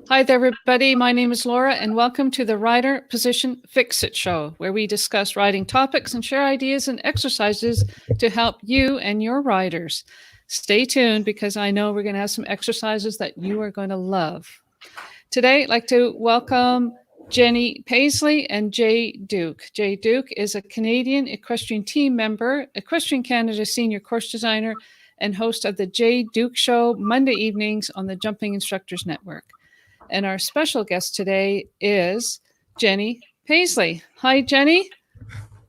Hi there, everybody. My name is Laura, and welcome to the Rider Position Fix-It Show, where we discuss riding topics and share ideas and exercises to help you and your riders. Stay tuned because I know we're going to have some exercises that you are going to love. Today, I'd like to welcome Jenny Paisley and Jay Duke. Jay Duke is a Canadian equestrian team member, Equestrian Canada senior course designer, and host of the Jay Duke Show Monday evenings on the Jumping Instructors Network. And our special guest today is Jenny Paisley. Hi, Jenny.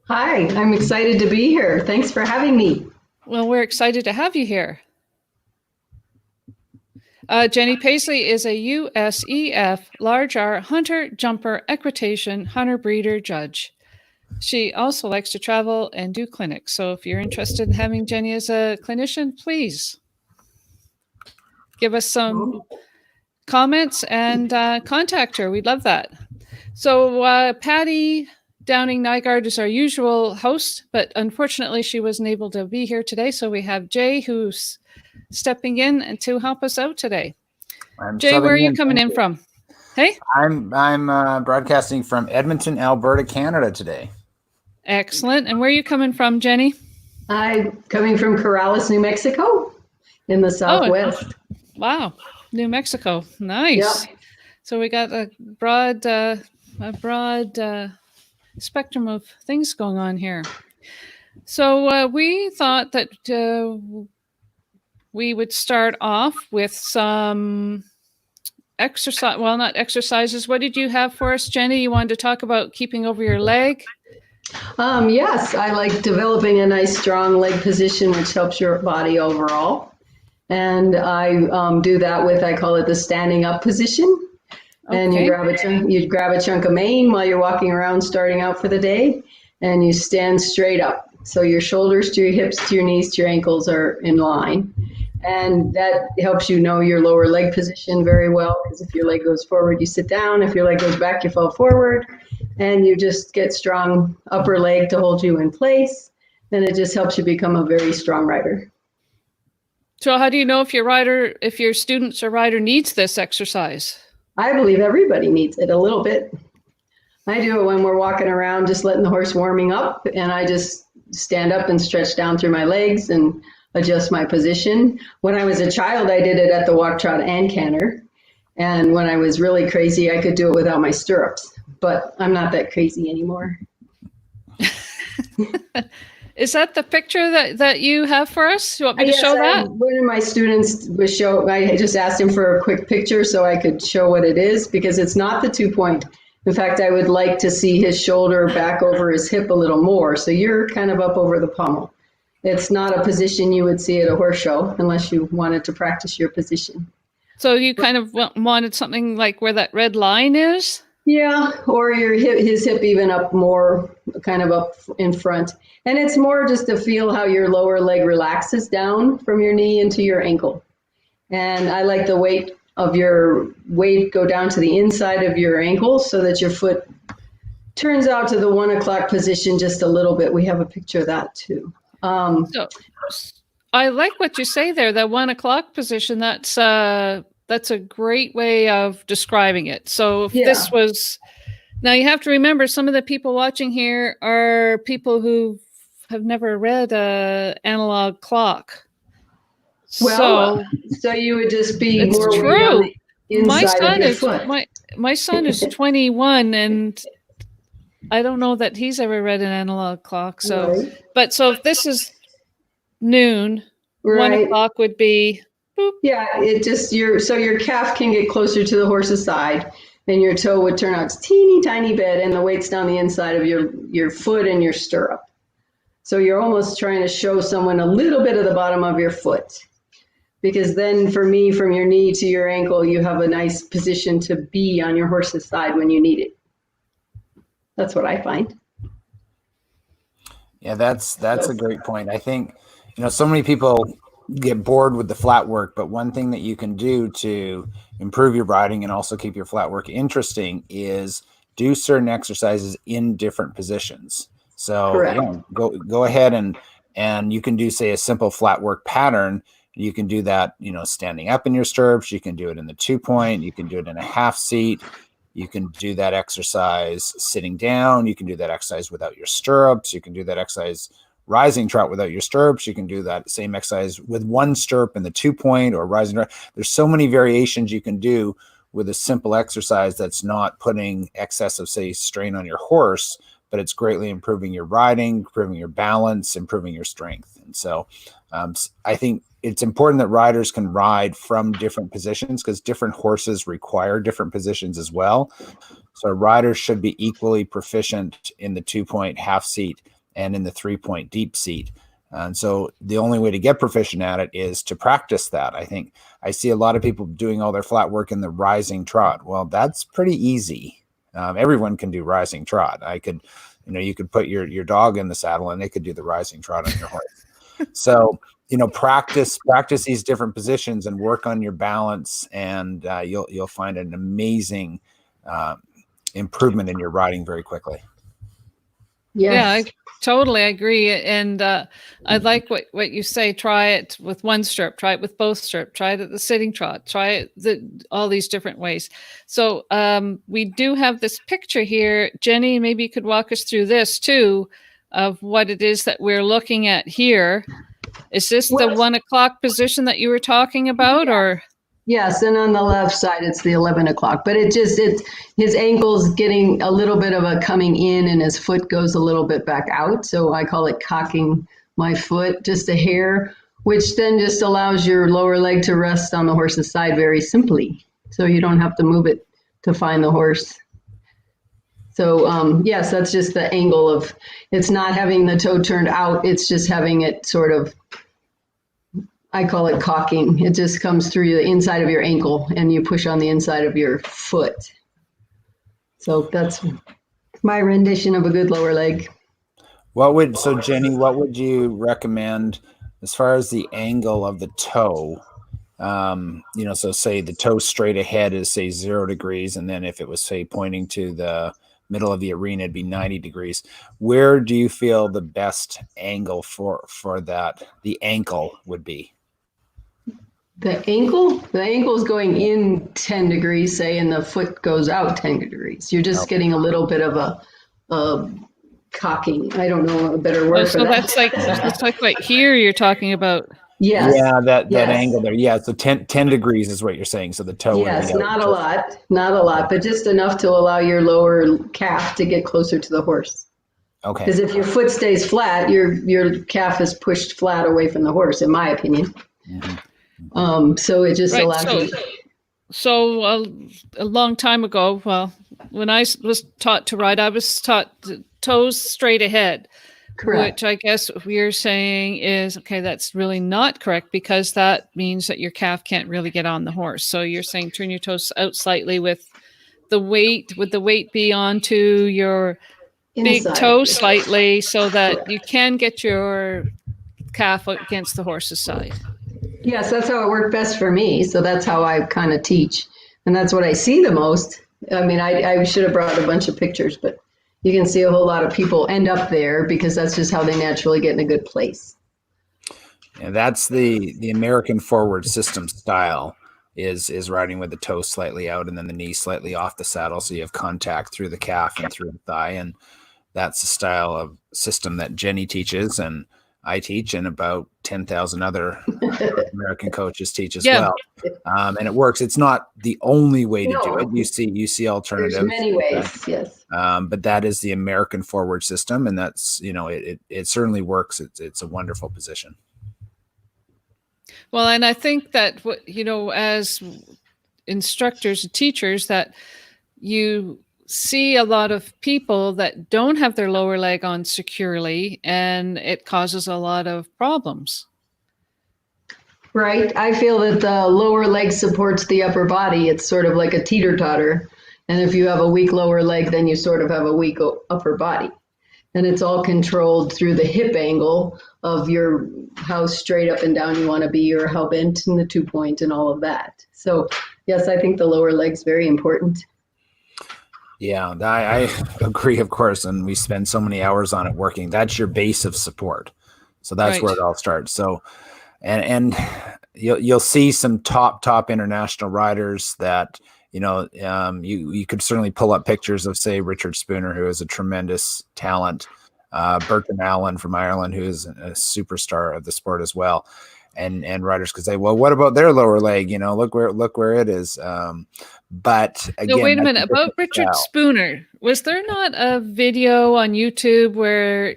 Hi, I'm excited to be here. Thanks for having me. Well, we're excited to have you here. Jenny Paisley is a USEF Large R Hunter Jumper Equitation Hunter Breeder Judge. She also likes to travel and do clinics. So if you're interested in having Jenny as a clinician, please give us some comments and contact her. We'd love that. So Patty Downing-Nygaard is our usual host, but unfortunately she wasn't able to be here today. So we have Jay who's stepping in to help us out today. Jay, where are you coming in from? Hey? I'm broadcasting from Edmonton, Alberta, Canada today. Excellent. And where are you coming from, Jenny? I'm coming from Corrales, New Mexico in the Southwest. Oh, wow. New Mexico. Nice. Yep. So we got a broad spectrum of things going on here. So we thought that we would start off with some exercise. Well, not exercises. What did you have for us, Jenny? You wanted to talk about keeping over your leg? Yes, I like developing a nice strong leg position, which helps your body overall. And I do that with, I call it the standing up position. And Okay. you grab a chunk of mane while you're walking around starting out for the day, and you stand straight up. So your shoulders to your hips to your knees to your ankles are in line. And that helps you know your lower leg position very well, because if your leg goes forward, you sit down. If your leg goes back, you fall forward. And you just get strong upper leg to hold you in place. And it just helps you become a very strong rider. So how do you know if your students or rider needs this exercise? I believe everybody needs it a little bit. I do it when we're walking around, just letting the horse warming up, and I just stand up and stretch down through my legs and adjust my position. When I was a child, I did it at the walk, trot, and canter. And when I was really crazy, I could do it without my stirrups, but I'm not that crazy anymore. Is that the picture that you have for us? You want me to show that? One of my students I just asked him for a quick picture so I could show what it is, because it's not the 2-point. In fact, I would like to see his shoulder back over his hip a little more. So you're kind of up over the pommel. It's not a position you would see at a horse show unless you wanted to practice your position. So you kind of wanted something like where that red line is? Yeah, or his hip even up more, kind of up in front. And it's more just to feel how your lower leg relaxes down from your knee into your ankle. And I like the weight go down to the inside of your ankle so that your foot turns out to the 1 o'clock position just a little bit. We have a picture of that too. So I like what you say there, that 1 o'clock position. That's a great way of describing it. So if this was, now you have to remember, some of the people watching here are people who have never read an analog clock. Well, so you would just be it's more true. On the inside of your foot. My son is 21, and I don't know that he's ever read an analog clock. So, Right. But so if this is noon, 1 o'clock would be. Boop. Yeah, your calf can get closer to the horse's side, and your toe would turn out teeny tiny bit, and the weight's down the inside of your foot and your stirrup. So you're almost trying to show someone a little bit of the bottom of your foot, because then for me, from your knee to your ankle, you have a nice position to be on your horse's side when you need it. That's what I find. Yeah, that's a great point. I think, so many people get bored with the flat work, but one thing that you can do to improve your riding and also keep your flat work interesting is do certain exercises in different positions. So go ahead and you can do, say, a simple flat work pattern You can do that, standing up in your stirrups. You can do it in the 2-point. You can do it in a half seat. You can do that exercise sitting down. You can do that exercise without your stirrups. You can do that exercise rising trot without your stirrups. You can do that same exercise with one stirrup in the 2-point or rising trot. There's so many variations you can do with a simple exercise that's not putting excessive, say, strain on your horse, but it's greatly improving your riding, improving your balance, improving your strength. And so I think it's important that riders can ride from different positions because different horses require different positions as well. So riders should be equally proficient in the 2-point half seat and in the 3-point deep seat. And so the only way to get proficient at it is to practice that. I think I see a lot of people doing all their flat work in the rising trot. Well, that's pretty easy. Everyone can do rising trot. You could put your dog in the saddle and they could do the rising trot on your horse. So, practice these different positions and work on your balance, and you'll find an amazing improvement in your riding very quickly. Yes. Yeah, I totally agree. And I like what you say. Try it with one stirrup, try it with both stirrup, try it at the sitting trot, try it all these different ways. So we do have this picture here. Jenny, maybe you could walk us through this too, of what it is that we're looking at here. Is this the 1 o'clock position that you were talking about, or? Yes, and on the left side, it's the 11 o'clock, but it's his ankle's getting a little bit of a coming in and his foot goes a little bit back out. So I call it cocking my foot just a hair, which then just allows your lower leg to rest on the horse's side very simply. So you don't have to move it to find the horse. So yes, that's just the angle of, it's not having the toe turned out. It's just having it sort of, I call it cocking. It just comes through the inside of your ankle and you push on the inside of your foot. So that's my rendition of a good lower leg. Jenny, what would you recommend as far as the angle of the toe? So say the toe straight ahead is say 0 degrees. And then if it was say pointing to the middle of the arena, it'd be 90 degrees. Where do you feel the best angle for that, the ankle would be? The ankle is going in 10 degrees, say, and the foot goes out 10 degrees. You're just getting a little bit of a cocking. I don't know a better word for that. That's like right here you're talking about. Yes. Yeah, that angle there. Yeah, so 10 degrees is what you're saying. So the toe. Yes, not a lot, but just enough to allow your lower calf to get closer to the horse. Okay. Because if your foot stays flat, your calf is pushed flat away from the horse, in my opinion. Mm-hmm. So it just allows you. So a long time ago, well, when I was taught to ride, I was taught toes straight ahead. Correct. Which I guess we're saying is, okay, that's really not correct because that means that your calf can't really get on the horse. So you're saying turn your toes out slightly with the weight. Would the weight be onto your big toe slightly so that you can get your calf against the horse's side? Yes, that's how it worked best for me. So that's how I kind of teach. And that's what I see the most. I mean, I should have brought a bunch of pictures, but you can see a whole lot of people end up there because that's just how they naturally get in a good place. And that's the American forward system style is riding with the toe slightly out and then the knee slightly off the saddle. So you have contact through the calf and through the thigh. And that's the style of system that Jenny teaches and I teach and about 10,000 other American coaches teach as well. And it works. It's not the only way to do it. You see alternatives. There's many ways, yes. But that is the American forward system. And that's, it certainly works. It's a wonderful position. Well, and I think that, as instructors and teachers, that you see a lot of people that don't have their lower leg on securely, and it causes a lot of problems. Right. I feel that the lower leg supports the upper body. It's sort of like a teeter-totter. And if you have a weak lower leg, then you sort of have a weak upper body. And it's all controlled through the hip angle of how straight up and down you want to be or how bent in the 2-point and all of that. So, yes, I think the lower leg's very important. Yeah, I agree, of course. And we spend so many hours on it working. That's your base of support. So that's where it all starts. So, and you'll see some top international riders that, you could certainly pull up pictures of, say, Richard Spooner, who is a tremendous talent, Burton Allen from Ireland, who is a superstar of the sport as well. And riders could say, well, what about their lower leg? Look where it is. But again, no, wait a minute, about Richard Spooner. Was there not a video on YouTube where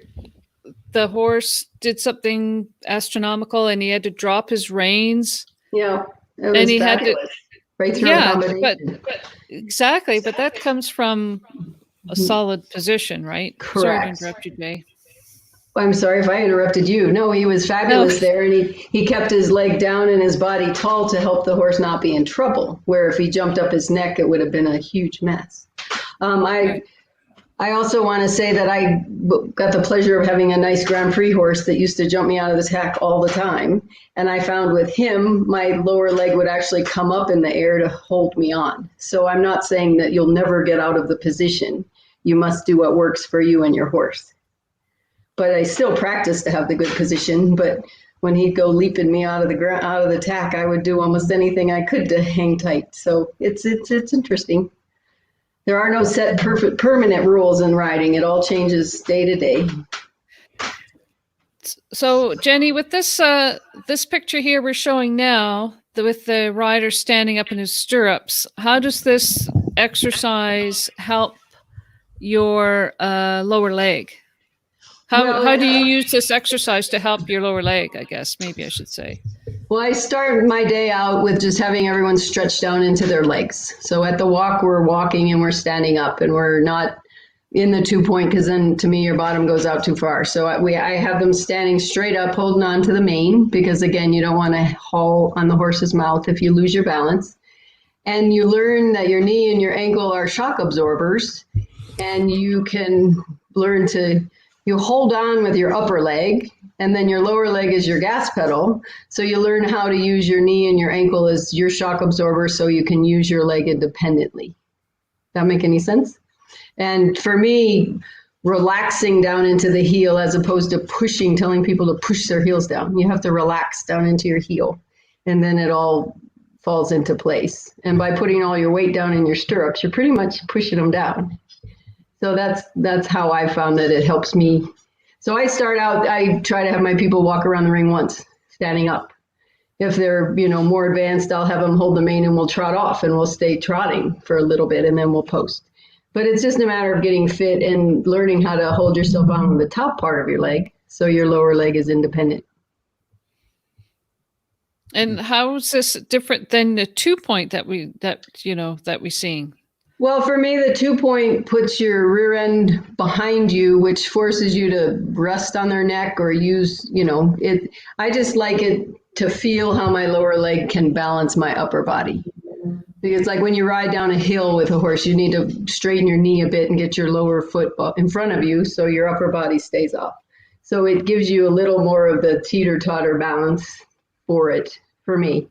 the horse did something astronomical and he had to drop his reins? Yeah, it was fabulous. Right through a combination. Exactly, but that comes from a solid position, right? Correct. Sorry to interrupt you, Jay. I'm sorry if I interrupted you. No, he was fabulous there, and he kept his leg down and his body tall to help the horse not be in trouble, where if he jumped up his neck, it would have been a huge mess. I also want to say that I got the pleasure of having a nice Grand Prix horse that used to jump me out of the tack all the time. And I found with him, my lower leg would actually come up in the air to hold me on. So I'm not saying that you'll never get out of the position. You must do what works for you and your horse. But I still practice to have the good position. But when he'd go leaping me out of the tack, I would do almost anything I could to hang tight. So it's interesting. There are no set perfect permanent rules in riding. It all changes day to day. So Jenny, with this this picture here we're showing now, with the rider standing up in his stirrups, how does this exercise help your lower leg? How do you use this exercise to help your lower leg, I guess, maybe I should say? Well, I start my day out with just having everyone stretch down into their legs. So at the walk, we're walking and we're standing up, and we're not in the 2-point, because then to me, your bottom goes out too far. So I have them standing straight up, holding on to the mane, because again, you don't want to haul on the horse's mouth if you lose your balance. And you learn that your knee and your ankle are shock absorbers, and you can learn to, you hold on with your upper leg, and then your lower leg is your gas pedal. So you learn how to use your knee and your ankle as your shock absorber so you can use your leg independently. That make any sense? And for me, relaxing down into the heel as opposed to pushing, telling people to push their heels down. You have to relax down into your heel, and then it all falls into place. And by putting all your weight down in your stirrups, you're pretty much pushing them down. So that's how I found that it helps me. So I start out, I try to have my people walk around the ring once, standing up. If they're, more advanced, I'll have them hold the mane and we'll trot off, and we'll stay trotting for a little bit, and then we'll post. But it's just a matter of getting fit and learning how to hold yourself on the top part of your leg so your lower leg is independent. And how is this different than the 2-point that we're seeing? Well, for me, the 2-point puts your rear end behind you, which forces you to rest on their neck or use, it. I just like it to feel how my lower leg can balance my upper body. Because like when you ride down a hill with a horse, you need to straighten your knee a bit and get your lower foot in front of you so your upper body stays up. So it gives you a little more of the teeter-totter balance for me.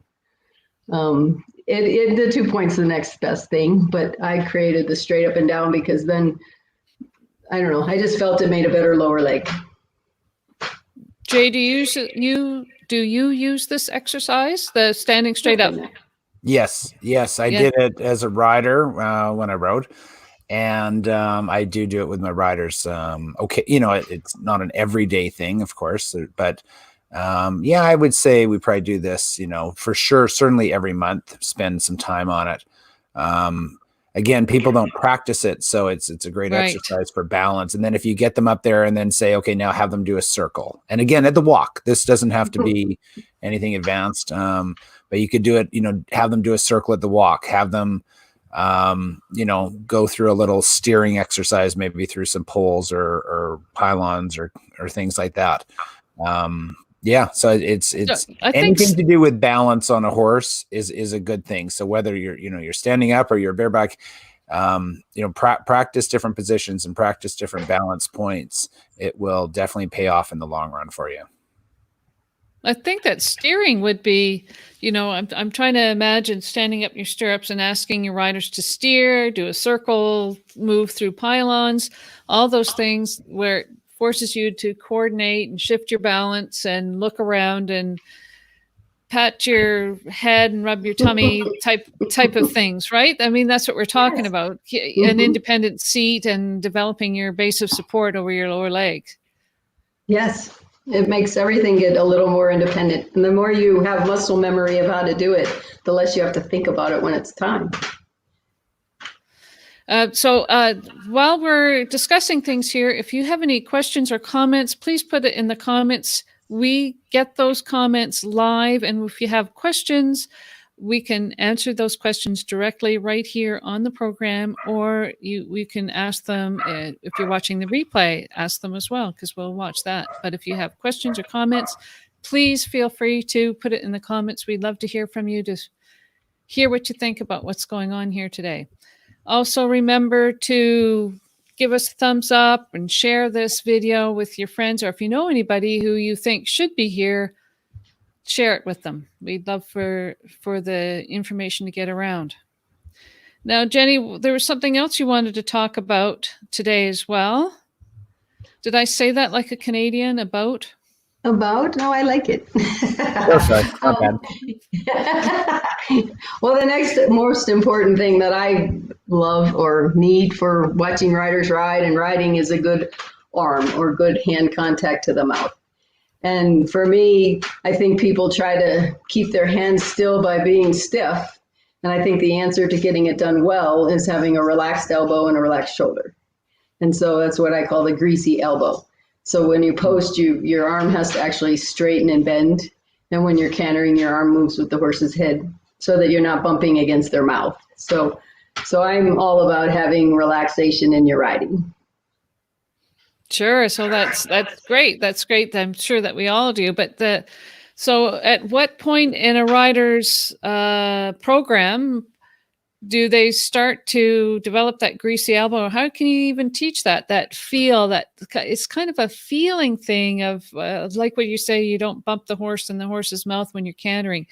The 2-point's the next best thing, but I created the straight up and down because then, I don't know, I just felt it made a better lower leg. Jay, do you use this exercise, the standing straight up? Yes, I did it as a rider when I rode, and I do it with my riders. Okay, it's not an everyday thing, of course, but I would say we probably do this, for sure, certainly every month, spend some time on it. Again, people don't practice it, so it's a great exercise for balance. And then if you get them up there and then say, okay, now have them do a circle. And again, at the walk, this doesn't have to be anything advanced, but you could do it, have them do a circle at the walk, have them, go through a little steering exercise, maybe through some poles or pylons or things like that. So it's anything to do with balance on a horse is a good thing. So whether you're standing up or you're bareback, practice different positions and practice different balance points. It will definitely pay off in the long run for you. I think that steering would be, I'm trying to imagine standing up in your stirrups and asking your riders to steer, do a circle, move through pylons, all those things where it forces you to coordinate and shift your balance and look around. And pat your head and rub your tummy type of things, right? I mean, that's what we're talking Yes. about. An Mhm. independent seat and developing your base of support over your lower leg. Yes, it makes everything get a little more independent. And the more you have muscle memory of how to do it, the less you have to think about it when it's time. So while we're discussing things here, if you have any questions or comments, please put it in the comments. We get those comments live, and if you have questions, we can answer those questions directly right here on the program, or we can ask them if you're watching the replay, ask them as well, because we'll watch that. But if you have questions or comments, please feel free to put it in the comments. We'd love to hear from you, to hear what you think about what's going on here today. Also, remember to give us a thumbs up and share this video with your friends, or if you know anybody who you think should be here, share it with them. We'd love for the information to get around. Now, Jenny, there was something else you wanted to talk about today as well. Did I say that like a Canadian, about? About? No, I like it. Perfect. Not bad. Well, the next most important thing that I love or need for watching riders ride and riding is a good arm or good hand contact to the mouth. And for me, I think people try to keep their hands still by being stiff. And I think the answer to getting it done well is having a relaxed elbow and a relaxed shoulder. And so that's what I call the greasy elbow. So when you post, your arm has to actually straighten and bend. And when you're cantering, your arm moves with the horse's head so that you're not bumping against their mouth. So I'm all about having relaxation in your riding. Sure. So that's great. That's great. I'm sure that we all do. But so at what point in a rider's program do they start to develop that greasy elbow? How can you even teach that feel? That it's kind of a feeling thing of like what you say, you don't bump the horse in the horse's mouth when you're cantering.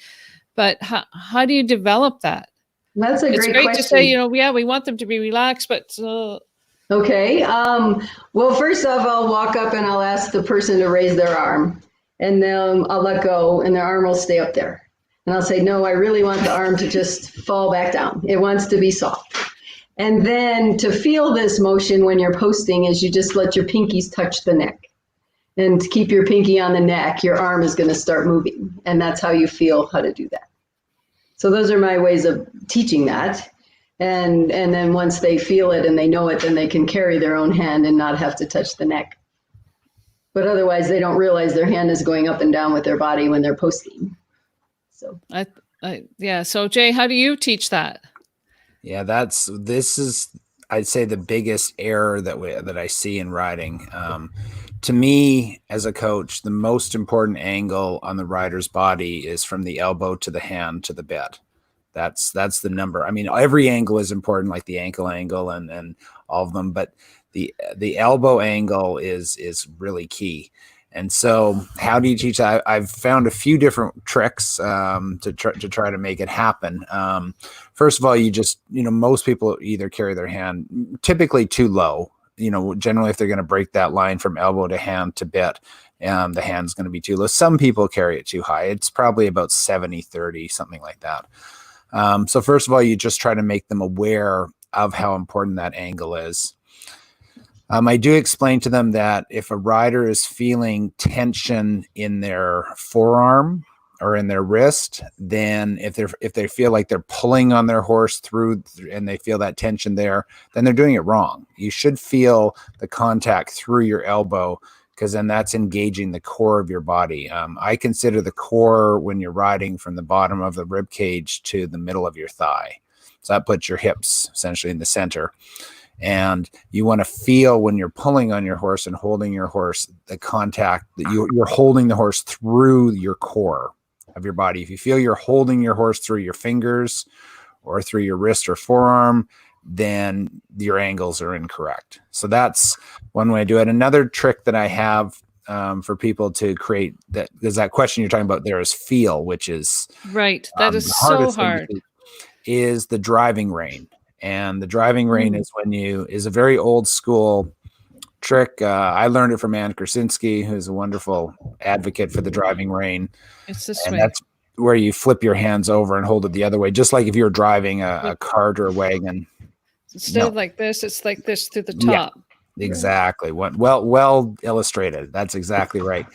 But how do you develop that? That's a great question. It's great to say, yeah, we want them to be relaxed, but okay. Well, first off, I'll walk up and I'll ask the person to raise their arm, and then I'll let go and their arm will stay up there. And I'll say, no, I really want the arm to just fall back down. It wants to be soft. And then to feel this motion when you're posting is you just let your pinkies touch the neck. And to keep your pinky on the neck, your arm is going to start moving. And that's how you feel how to do that. So those are my ways of teaching that. And then once they feel it and they know it, then they can carry their own hand and not have to touch the neck. But otherwise, they don't realize their hand is going up and down with their body when they're posting. So yeah. So Jay, how do you teach that? Yeah, this is I'd say the biggest error that I see in riding. To me, as a coach, the most important angle on the rider's body is from the elbow to the hand to the bit. That's the number. I mean, every angle is important, like the ankle angle and all of them, but the elbow angle is really key. And so how do you teach that? I've found a few different tricks to try to make it happen. First of all, most people either carry their hand typically too low. Generally, if they're going to break that line from elbow to hand to bit, the hand's going to be too low. Some people carry it too high. It's probably about 70-30, something like that. So first of all, you just try to make them aware of how important that angle is. I do explain to them that if a rider is feeling tension in their forearm or in their wrist, then if they feel like they're pulling on their horse through and they feel that tension there, then they're doing it wrong. You should feel the contact through your elbow, because then that's engaging the core of your body. I consider the core when you're riding from the bottom of the rib cage to the middle of your thigh. So that puts your hips essentially in the center. And you want to feel when you're pulling on your horse and holding your horse, the contact that you're holding the horse through your core of your body. If you feel you're holding your horse through your fingers or through your wrist or forearm, then your angles are incorrect. So that's one way to do it. Another trick that I have for people to create that, because that question you're talking about there is feel, which is right. That is so hard. Is the driving rein. And the driving rein is a very old school trick. I learned it from Ann Krasinski, who's a wonderful advocate for the driving rein. It's this way. And where you flip your hands over and hold it the other way, just like if you're driving a cart or a wagon. Instead of like this, it's like this to the top. Exactly. Well illustrated. That's exactly right.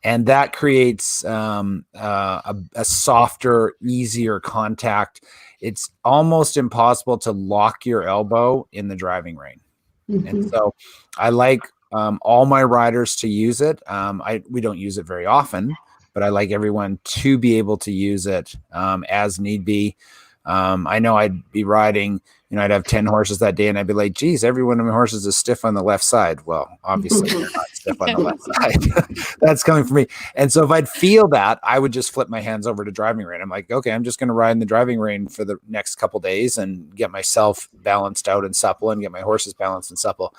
And that creates a softer, easier contact. It's almost impossible to lock your elbow in the driving rein. And so I like all my riders to use it. We don't use it very often, but I like everyone to be able to use it as need be. I know I'd be riding, I'd have 10 horses that day and I'd be like, geez, every one of my horses is stiff on the left side. Well, obviously they're not stiff on the left side. That's coming from me. And so if I'd feel that, I would just flip my hands over to driving rein. I'm like, okay, I'm just going to ride in the driving rein for the next couple days and get myself balanced out and supple and get my horses balanced and supple.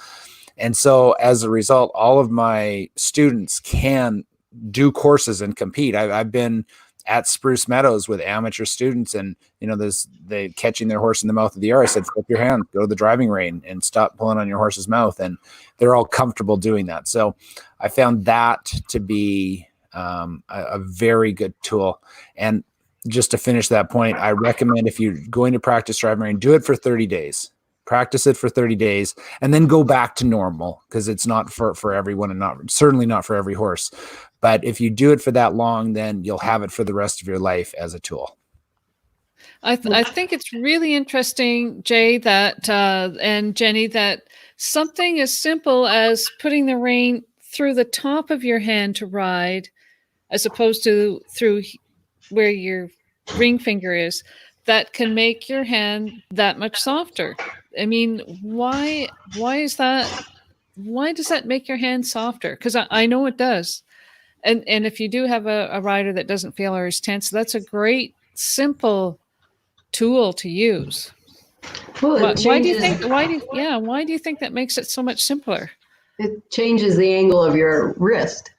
And so as a result, all of my students can do courses and compete. I've been at Spruce Meadows with amateur students, and they catching their horse in the mouth of the ear. I said, flip your hand, go to the driving rein and stop pulling on your horse's mouth. And they're all comfortable doing that. So I found that to be a very good tool. And just to finish that point, I recommend if you're going to practice driving rein, do it for 30 days. Practice it for 30 days and then go back to normal, because it's not for everyone and certainly not for every horse. But if you do it for that long, then you'll have it for the rest of your life as a tool. I think it's really interesting, Jay, that and Jenny, that something as simple as putting the rein through the top of your hand to ride, as opposed to through where your ring finger is, that can make your hand that much softer. I mean, why is that? Why does that make your hand softer? Because I know it does. And if you do have a rider that doesn't feel or is tense, that's a great, simple tool to use. Well, why do you think that makes it so much simpler? It changes the angle of your wrist.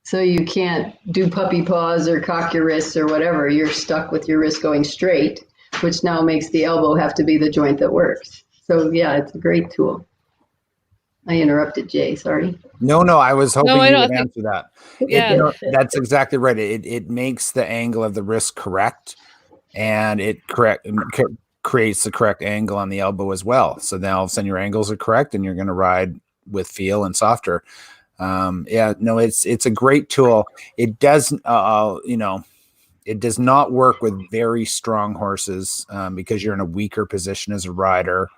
So you can't do puppy paws or cock your wrists or whatever. You're stuck with your wrist going straight, which now makes the elbow have to be the joint that works. So yeah, it's a great tool. I interrupted Jay, sorry. No, I was hoping you would answer that. Yeah. That's exactly right. It makes the angle of the wrist correct, and it creates the correct angle on the elbow as well. So now all of a sudden your angles are correct and you're going to ride with feel and softer. It's a great tool. It does, it does not work with very strong horses because you're in a weaker position as a rider.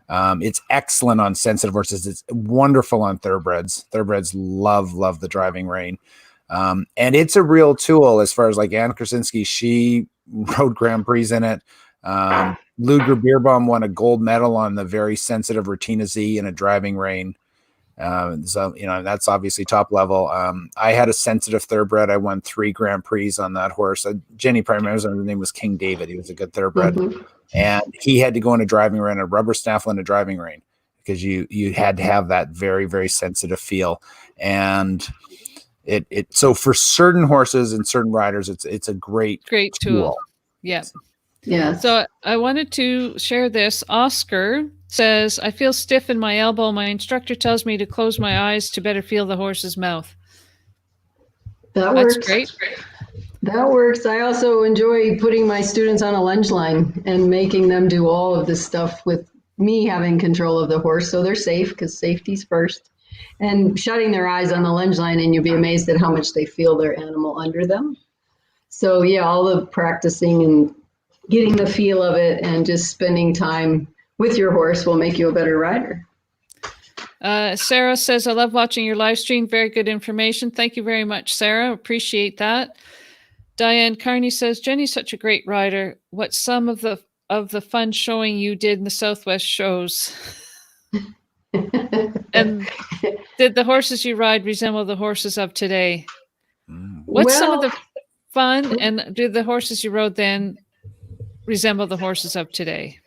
It's excellent on sensitive horses. It's wonderful on thoroughbreds. Thoroughbreds love the driving rein. And it's a real tool as far as like Anne Krasinski, she rode Grand Prix in it. Ludger Beerbaum won a gold medal on the very sensitive Retina Z in a driving rein. So that's obviously top level. I had a sensitive thoroughbred. I won 3 Grand Prix on that horse. Jenny probably remembers, his name was King David. He was a good thoroughbred. And he had to go in a driving rein, a rubber snaffle in a driving rein, because you had to have that very, very sensitive feel. And so for certain horses and certain riders, it's a great tool. Yeah. Yeah. So I wanted to share this. Oscar says, I feel stiff in my elbow. My instructor tells me to close my eyes to better feel the horse's mouth. That's great. That works. I also enjoy putting my students on a lunge line and making them do all of this stuff with me having control of the horse, so they're safe, because safety's first. And shutting their eyes on the lunge line, and you'll be amazed at how much they feel their animal under them. So yeah, all the practicing and getting the feel of it and just spending time with your horse will make you a better rider. Sarah says, I love watching your live stream. Very good information. Thank you very much, Sarah. Appreciate that. Diane Carney says, Jenny's such a great rider. What's some of the fun showing you did in the Southwest shows? And did the horses you ride resemble the horses of today? What's some of the fun, and did the horses you rode then resemble the horses of today?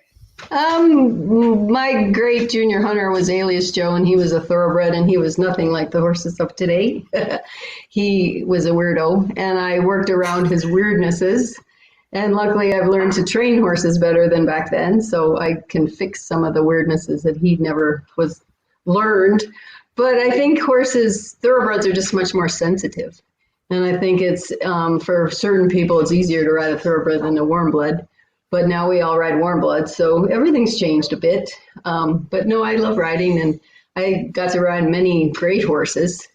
My great junior hunter was Alias Joe, and he was a thoroughbred, and he was nothing like the horses of today. He was a weirdo, and I worked around his weirdnesses. And luckily, I've learned to train horses better than back then, so I can fix some of the weirdnesses that he never was learned. But I think thoroughbreds are just much more sensitive. And I think it's, for certain people, it's easier to ride a thoroughbred than a warm blood. But now we all ride warm blood, so everything's changed a bit. But no, I love riding, and I got to ride many great horses,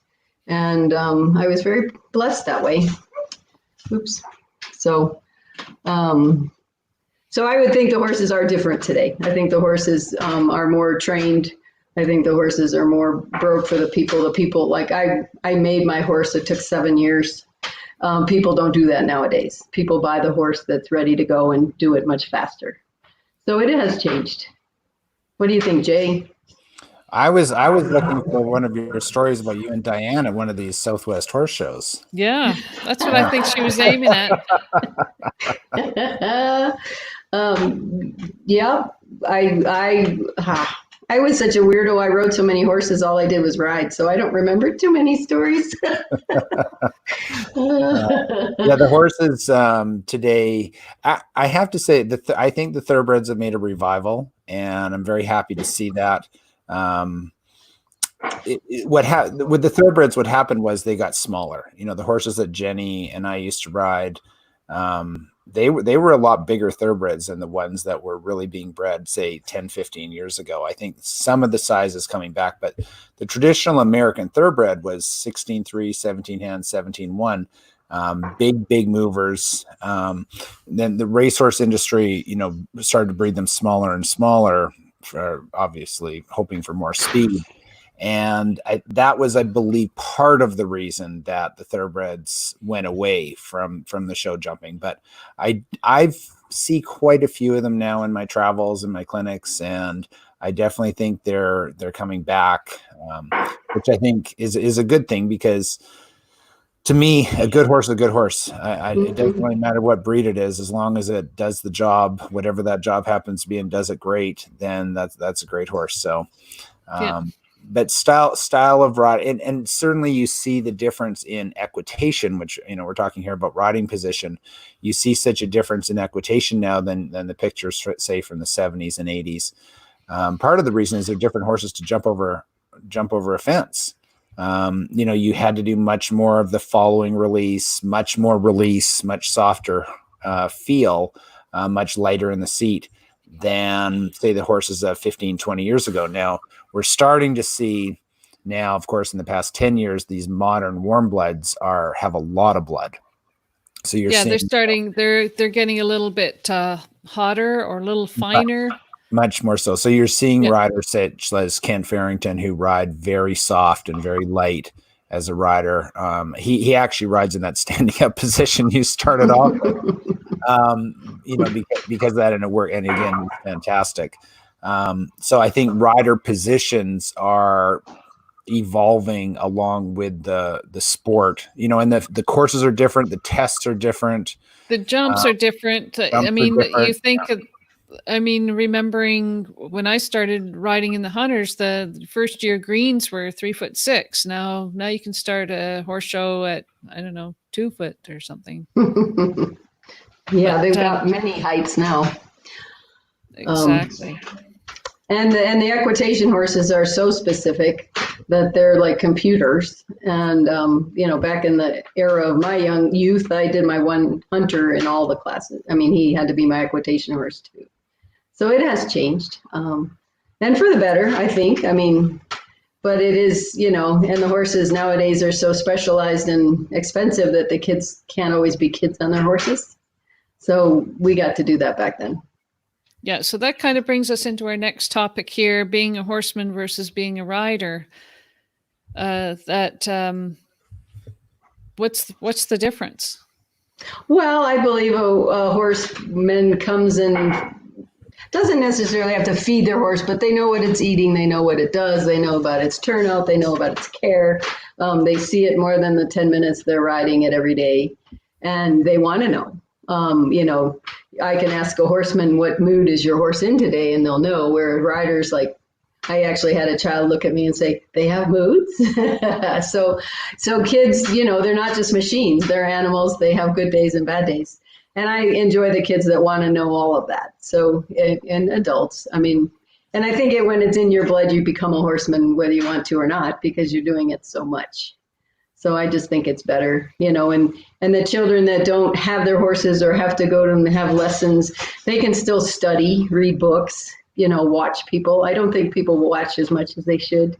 and I was very blessed that way. Oops. So I would think the horses are different today. I think the horses are more trained. I think the horses are more broke for the people. The people, like I made my horse. It took 7 years. People don't do that nowadays. People buy the horse that's ready to go and do it much faster. So it has changed. What do you think, Jay? I was looking for one of your stories about you and Diane at one of these Southwest horse shows. Yeah, that's what I think she was aiming at. Yeah, I was such a weirdo. I rode so many horses. All I did was ride. So I don't remember too many stories. Yeah, the horses today, I have to say that I think the thoroughbreds have made a revival, and I'm very happy to see that. With the thoroughbreds, what happened was they got smaller. You know, the horses that Jenny and I used to ride, they were a lot bigger thoroughbreds than the ones that were really being bred, say 10, 15 years ago. I think some of the size is coming back, but the traditional American thoroughbred was 16-3, 17 hands, 17-1, big movers. Then the racehorse industry, you know, started to breed them smaller and smaller, for obviously hoping for more speed. And that was, I believe, part of the reason that the thoroughbreds went away from the show jumping. But I've see quite a few of them now in my travels and my clinics, and I definitely think they're coming back, which I think is a good thing, because to me, a good horse is a good horse. It doesn't really matter what breed it is, as long as it does the job, whatever that job happens to be, and does it great, then that's a great horse. So. Yeah. But style of ride, and certainly you see the difference in equitation, which, you know, we're talking here about riding position. You see such a difference in equitation now than the pictures, say, from the 70s and 80s. Part of the reason is they're different horses to jump over a fence. You know, you had to do much more of the following release, much more release, much softer feel, much lighter in the seat than, say, the horses of 15, 20 years ago. Now, we're starting to see now, of course, in the past 10 years, these modern warm bloods have a lot of blood. So you're seeing, they're getting a little bit hotter or a little finer. Much more so. So you're seeing riders such as Ken Farrington, who ride very soft and very light as a rider. He actually rides in that standing up position you started off with. You know, because of that, and it worked, and again, fantastic. So I think rider positions are evolving along with the sport, you know, and the courses are different, the tests are different, the jumps are different. I mean, you think, I mean, remembering when I started riding in the hunters, the first year greens were 3'6". Now you can start a horse show at, I don't know, 2 foot or something. Yeah, they've got many heights now. Exactly. And the equitation horses are so specific that they're like computers. And, you know, back in the era of my young youth, I did my one hunter in all the classes. I mean, he had to be my equitation horse too. So it has changed. And for the better, I think. I mean, but it is, you know, and the horses nowadays are so specialized and expensive that the kids can't always be kids on their horses. So we got to do that back then. Yeah, so that kind of brings us into our next topic here, being a horseman versus being a rider. What's the difference? Well, I believe a horseman comes and doesn't necessarily have to feed their horse, but they know what it's eating, they know what it does, they know about its turnout, they know about its care. They see it more than the 10 minutes they're riding it every day, and they want to know. You know, I can ask a horseman, what mood is your horse in today? And they'll know, where riders, like, I actually had a child look at me and say, they have moods. So kids, you know, they're not just machines, they're animals. They have good days and bad days. And I enjoy the kids that want to know all of that. So, and adults, I mean, and I think when it's in your blood, you become a horseman, whether you want to or not, because you're doing it so much. So I just think it's better, and the children that don't have their horses or have to go to them and have lessons, they can still study, read books, watch people. I don't think people will watch as much as they should.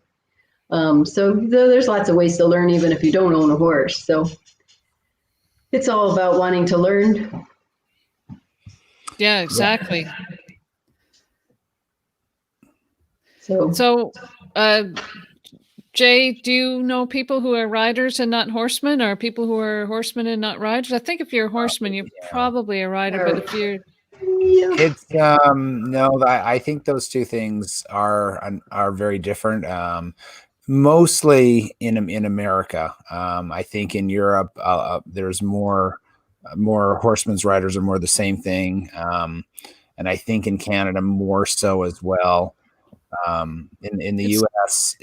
So there's lots of ways to learn, even if you don't own a horse. So it's all about wanting to learn. Yeah, exactly. So, Jay, do you know people who are riders and not horsemen, or people who are horsemen and not riders? I think if you're a horseman, you're probably a rider, but if you're... It's no, I think those two things are very different. Mostly in America. I think in Europe, there's more horsemen's riders are more the same thing. And I think in Canada more so as well. In the US,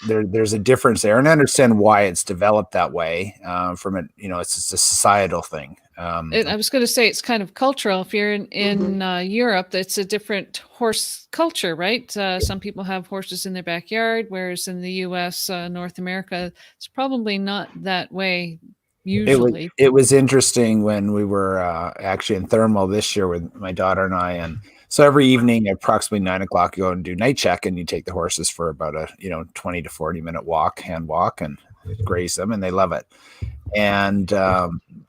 there's a difference there, and I understand why it's developed that way. From it, it's just a societal thing. I was going to say it's kind of cultural. If you're in Europe, it's a different horse culture, right? Some people have horses in their backyard, whereas in the US, North America, it's probably not that way. Usually, it was interesting when we were actually in Thermal this year with my daughter and I, and so every evening at approximately 9 o'clock, you go and do night check, and you take the horses for about a 20 to 40-minute hand walk, and graze them, and they love it. And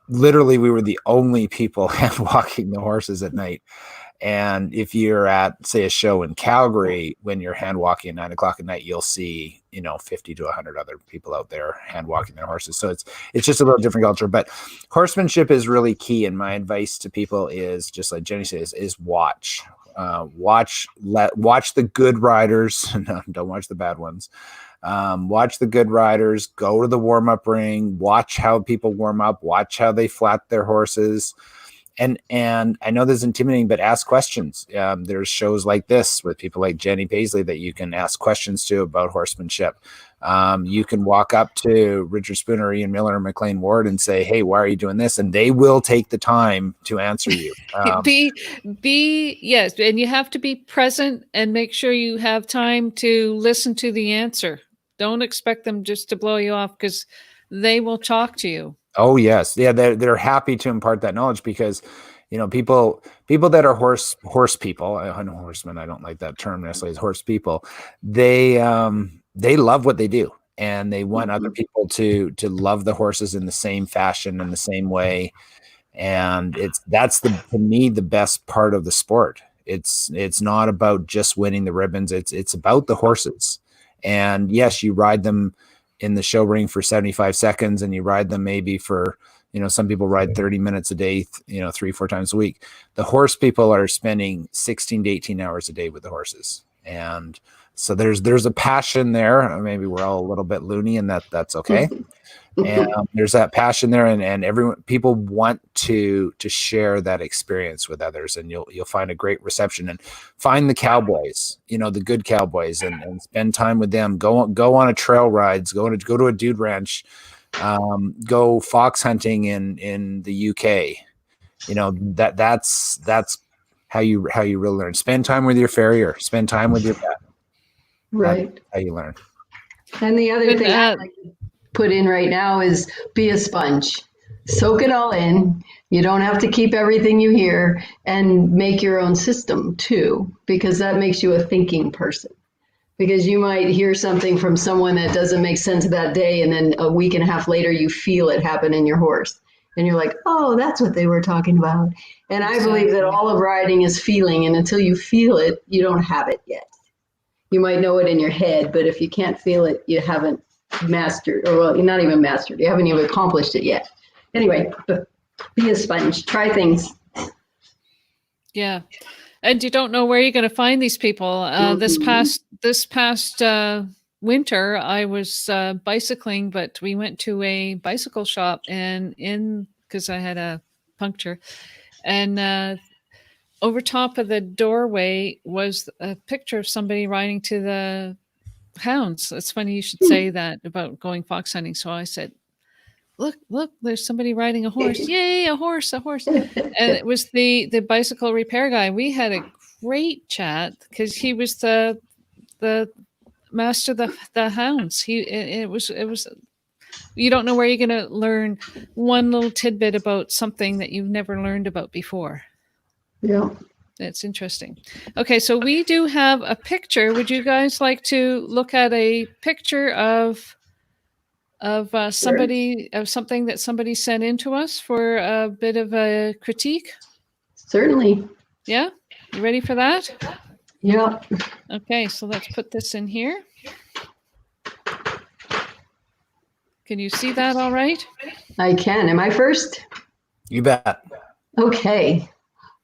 literally, we were the only people hand walking the horses at night. And if you're at, say, a show in Calgary, when you're hand walking at 9 o'clock at night, you'll see 50 to 100 other people out there hand walking their horses. So it's just a little different culture. But horsemanship is really key. And my advice to people is, just like Jenny says, is watch. Watch the good riders. No, don't watch the bad ones. Watch the good riders. Go to the warm-up ring. Watch how people warm up. Watch how they flat their horses. And I know this is intimidating, but ask questions. There's shows like this with people like Jenny Paisley that you can ask questions to about horsemanship. You can walk up to Richard Spooner, Ian Miller, and McLean Ward and say, "Hey, why are you doing this?" And they will take the time to answer you. Yes, and you have to be present and make sure you have time to listen to the answer. Don't expect them just to blow you off, because they will talk to you. Oh yes, yeah, they're happy to impart that knowledge, because people that are horse people. I know horsemen. I don't like that term necessarily as horse people. They love what they do, and they want other people to love the horses in the same fashion, in the same way. And that's to me the best part of the sport. It's not about just winning the ribbons. It's about the horses. And yes, you ride them in the show ring for 75 seconds, and you ride them maybe for, some people ride 30 minutes a day, 3-4 times a week. The horse people are spending 16 to 18 hours a day with the horses. And so there's a passion there. Maybe we're all a little bit loony, and that's okay. And there's that passion there, and people want to share that experience with others, and you'll find a great reception. And find the cowboys, the good cowboys, and spend time with them. Go on a trail rides. Go to a dude ranch. Go fox hunting in the UK. That's how you really learn. Spend time with your farrier. Spend time with your pet. Right. That's how you learn. And the other thing I like to put in right now is be a sponge. Soak it all in. You don't have to keep everything you hear, and make your own system too, because that makes you a thinking person. Because you might hear something from someone that doesn't make sense that day, and then a week and a half later you feel it happen in your horse. And you're like, oh, that's what they were talking about. And I believe that all of riding is feeling, and until you feel it, you don't have it yet. You might know it in your head, but if you can't feel it, you haven't mastered, or well, you're not even mastered. You haven't even accomplished it yet. Anyway, be a sponge. Try things. Yeah. And you don't know where you're going to find these people. This past winter, I was bicycling, but we went to a bicycle shop, and because I had a puncture, and over top of the doorway was a picture of somebody riding to the hounds. It's funny you should say that about going fox hunting. So I said, look, there's somebody riding a horse. Yay, a horse. And it was the bicycle repair guy. We had a great chat, because he was the master of the hounds. It was you don't know where you're going to learn one little tidbit about something that you've never learned about before. Yeah. That's interesting. Okay, so we do have a picture. Would you guys like to look at a picture of somebody, of something that somebody sent in to us for a bit of a critique? Certainly. Yeah, you ready for that? Yeah. Okay, so let's put this in here. Can you see that all right? I can. Am I first? You bet. Okay.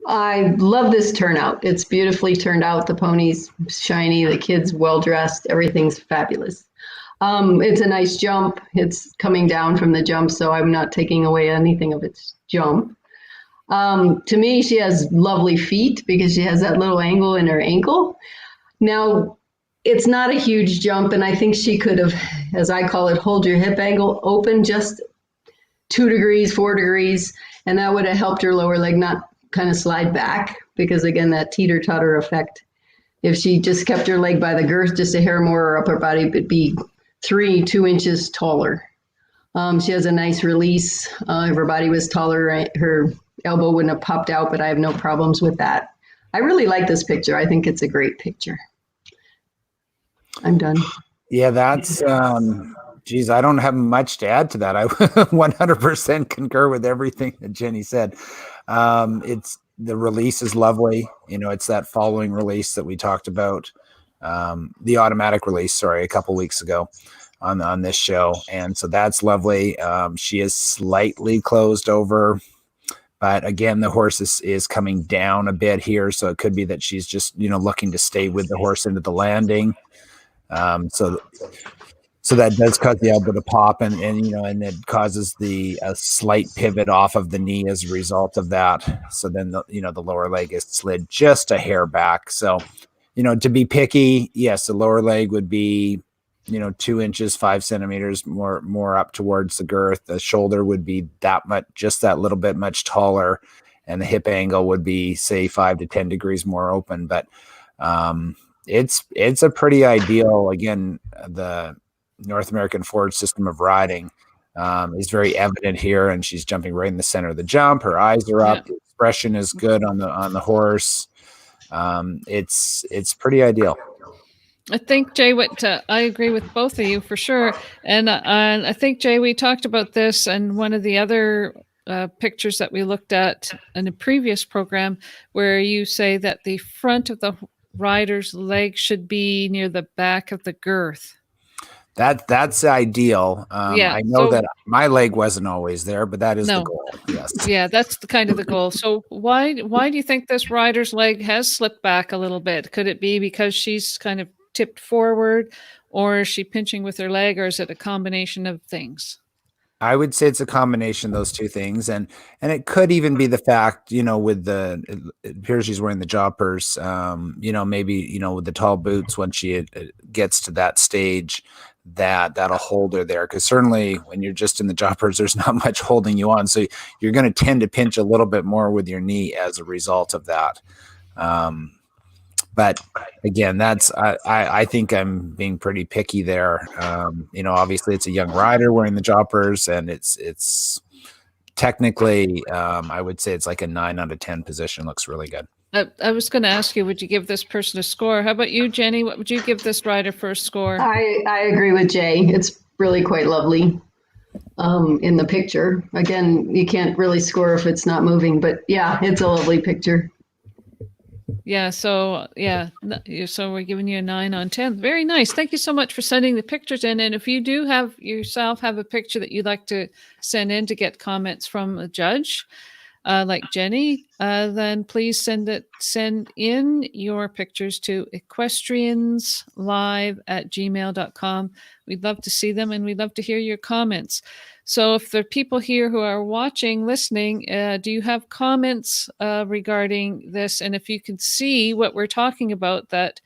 I love this turnout. It's beautifully turned out. The pony's shiny, the kid's well dressed, everything's fabulous. It's a nice jump. It's coming down from the jump, so I'm not taking away anything of its jump. To me, she has lovely feet because she has that little angle in her ankle. Now, it's not a huge jump, and I think she could have, as I call it, hold your hip angle open just 2 degrees, 4 degrees, and that would have helped her lower leg not kind of slide back because, again, that teeter-totter effect. If she just kept her leg by the girth just a hair more, her upper body would be 2 inches taller. She has a nice release. If her body was taller, her elbow wouldn't have popped out, but I have no problems with that. I really like this picture. I think it's a great picture. I'm done. Yeah, that's, geez, I don't have much to add to that. I 100% concur with everything that Jenny said. It's, the release is lovely. You know, it's that following release that we talked about, the automatic release, sorry, a couple weeks ago on this show. And so that's lovely. She is slightly closed over, but again, the horse is coming down a bit here. So it could be that she's just, you know, looking to stay with the horse into the landing. So that does cause the elbow to pop, and you know, and it causes a slight pivot off of the knee as a result of that. So then the lower leg is slid just a hair back. So, you know, to be picky, yes, the lower leg would be, you know, 2 inches, 5 centimeters more up towards the girth. The shoulder would be that much, just that little bit much taller, and the hip angle would be, say, 5 to 10 degrees more open. But it's a pretty ideal. Again, the North American forward system of riding is very evident here, and she's jumping right in the center of the jump. Her eyes are up. The expression is good on the horse. It's pretty ideal. I think, Jay, I agree with both of you for sure. And I think, Jay, we talked about this in one of the other pictures that we looked at in a previous program, where you say that the front of the rider's leg should be near the back of the girth. That's ideal. Yeah, I know that my leg wasn't always there, but that is the goal. Yes. Yeah, that's the goal. So why do you think this rider's leg has slipped back a little bit? Could it be because she's kind of tipped forward, or is she pinching with her leg, or is it a combination of things? I would say it's a combination of those two things, and it could even be the fact, you know, with it appears she's wearing the joppers, you know, maybe, you know, with the tall boots, when she gets to that stage, that'll hold her there, because certainly when you're just in the joppers, there's not much holding you on, so you're going to tend to pinch a little bit more with your knee as a result of that. But again, I think I'm being pretty picky there. You know, obviously it's a young rider wearing the joppers, and it's technically, I would say it's like a 9 out of 10 position. Looks really good. I was going to ask you, would you give this person a score? How about you, Jenny? What would you give this rider for a score? I agree with Jay. It's really quite lovely in the picture. Again, you can't really score if it's not moving, but yeah, it's a lovely picture. Yeah, so we're giving you a 9 on 10. Very nice. Thank you so much for sending the pictures in. And if you do have a picture that you'd like to send in to get comments from a judge, like Jenny, then please send in your pictures to equestrianslive@gmail.com. We'd love to see them, and we'd love to hear your comments. So if there are people here who are watching, listening, do you have comments regarding this? And if you can see what we're talking about, that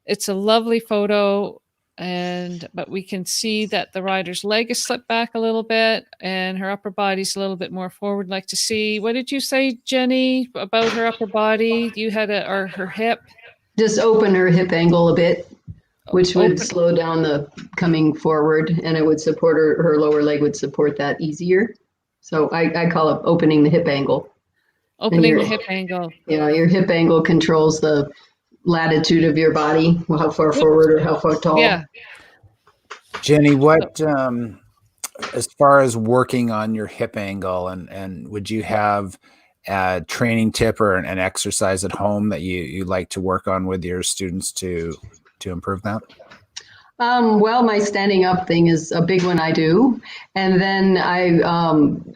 it's a lovely photo, but we can see that the rider's leg is slipped back a little bit, and her upper body's a little bit more forward. Like to see, what did you say, Jenny, about her upper body? You had or her hip? Just open her hip angle a bit. which would Open. slow down the coming forward, and it would support her lower leg would support that easier. So I call it opening the hip angle. Opening the hip angle. Yeah, your hip angle controls the latitude of your body, how far forward or how far tall. Yeah. Jenny, what as far as working on your hip angle, and would you have a training tip or an exercise at home that you like to work on with your students to improve that? Well, my standing up thing is a big one I do. And then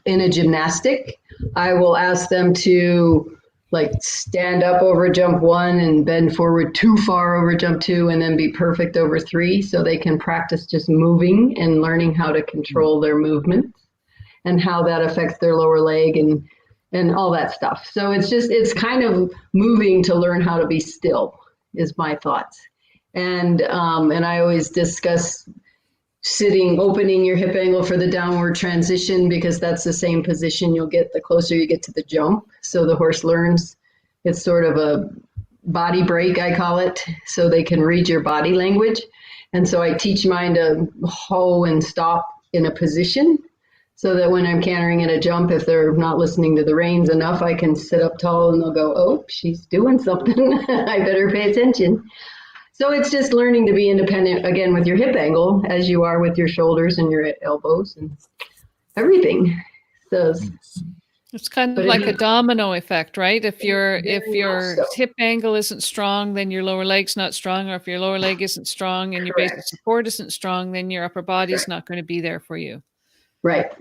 in a gymnastic, I will ask them to like stand up over jump 1 and bend forward too far over jump 2 and then be perfect over 3, so they can practice just moving and learning how to control their movement and how that affects their lower leg and all that stuff. So it's kind of moving to learn how to be still is my thoughts. And I always discuss opening your hip angle for the downward transition, because that's the same position you'll get the closer you get to the jump. So the horse learns, it's sort of a body break, I call it, so they can read your body language. And so I teach mine to hoe and stop in a position, so that when I'm cantering at a jump, if they're not listening to the reins enough, I can sit up tall and they'll go, oh, she's doing something. I better pay attention. So it's just learning to be independent, again, with your hip angle, as you are with your shoulders and your elbows and everything. So it's kind of like a domino effect, right? If your hip angle isn't strong, then your lower leg's not strong. Or if your lower leg isn't strong and your basic support isn't strong, then your upper body's not going to be there for you. Right.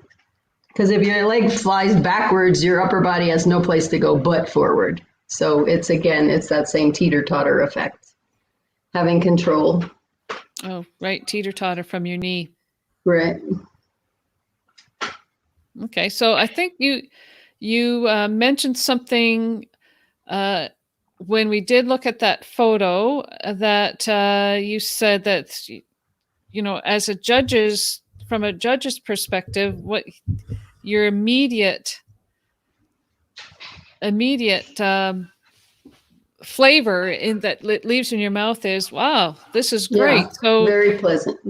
Because if your leg flies backwards, your upper body has no place to go but forward. So it's that same teeter-totter effect. Having control. Oh, right. Teeter-totter from your knee. Right. Okay. So I think you mentioned something when we did look at that photo that you said that, as from a judge's perspective, what your immediate flavor in that leaves in your mouth is, wow, this is great. Yeah, so very pleasant.